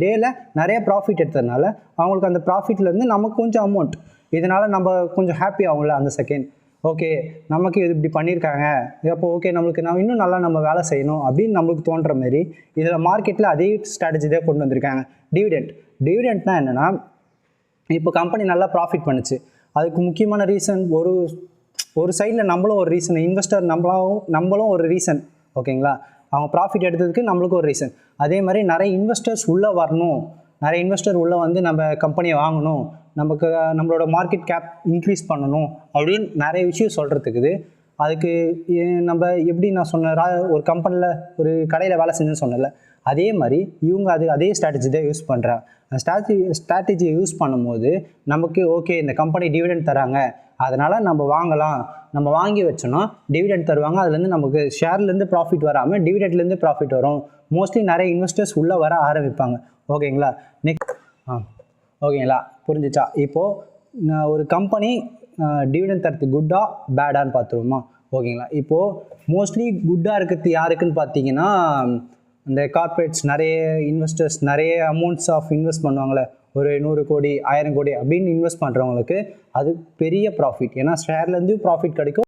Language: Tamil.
டேயில் நிறைய ப்ராஃபிட் எடுத்ததுனால அவங்களுக்கு அந்த ப்ராஃபிட்லேருந்து நமக்கு கொஞ்சம் அமௌண்ட், இதனால் நம்ம கொஞ்சம் ஹாப்பி ஆகும்ல அந்த செகண்ட். ஓகே, நமக்கு இது இப்படி பண்ணியிருக்காங்க, அப்போ ஓகே நம்மளுக்கு இன்னும் நல்லா நம்ம வேலை செய்யணும் அப்படின்னு நம்மளுக்கு தோன்ற மாரி இதில் மார்க்கெட்டில் அதே ஸ்ட்ராட்டஜி தான் கொண்டு வந்திருக்காங்க. டிவிடெண்ட்னா என்னென்னா, இப்போ கம்பெனி நல்லா ப்ராஃபிட் பண்ணுச்சு, அதுக்கு முக்கியமான ரீசன் ஒரு சைடில் நம்மளும் ஒரு ரீசன், இன்வெஸ்டர் நம்மளும் ஒரு ரீசன். ஓகேங்களா, அவங்க ப்ராஃபிட் எடுத்ததுக்கு நம்மளுக்கும் ஒரு ரீசன். அதே மாதிரி நிறைய இன்வெஸ்டர்ஸ் உள்ளே வரணும், நிறைய இன்வெஸ்டர் உள்ளே வந்து நம்ம கம்பெனியை வாங்கணும், நம்மளோட மார்க்கெட் கேப் இன்க்ரீஸ் பண்ணணும் அப்படின்னு நிறைய விஷயம் சொல்கிறதுக்குது. அதுக்கு நம்ம எப்படி நான் சொன்ன ஒரு கம்பெனியில் ஒரு கடையில் வேலை செஞ்சுன்னு சொன்னல, அதே மாதிரி இவங்க அதே ஸ்ட்ராட்டஜி தான் யூஸ் பண்ணுறாங்க. அந்த ஸ்ட்ராட்டஜியை யூஸ் பண்ணும்போது நமக்கு ஓகே இந்த கம்பெனி டிவிடெண்ட் தராங்க, அதனால் நம்ம வாங்கலாம், நம்ம வாங்கி வச்சோன்னா டிவிடெண்ட் தருவாங்க, அதுலேருந்து நமக்கு ஷேர்லேருந்து ப்ராஃபிட் வராமல் டிவிடெண்ட்லேருந்து ப்ராஃபிட் வரும். மோஸ்ட்லி நிறைய இன்வெஸ்டர்ஸ் உள்ளே வர ஆரம்பிப்பாங்க. ஓகேங்களா, ஓகேங்களா, புரிஞ்சிச்சா? இப்போது ஒரு கம்பெனி டிவிடெண்ட் தரது குட்டா பேடான்னு பார்த்துருவோமா? ஓகேங்களா, இப்போது மோஸ்ட்லி குட்டாக இருக்கிறது யாருக்குன்னு பார்த்தீங்கன்னா, இந்த கார்ப்பரேட்ஸ், நிறைய இன்வெஸ்டர்ஸ் நிறைய அமௌண்ட்ஸ் ஆஃப் இன்வெஸ்ட் பண்ணுவாங்களே, ஒரு 100 கோடி 1000 கோடி அப்படின்னு இன்வெஸ்ட் பண்ணுறவங்களுக்கு அது பெரிய ப்ராஃபிட். ஏன்னா ஷேர்லேருந்து ப்ராஃபிட் கிடைக்கும்.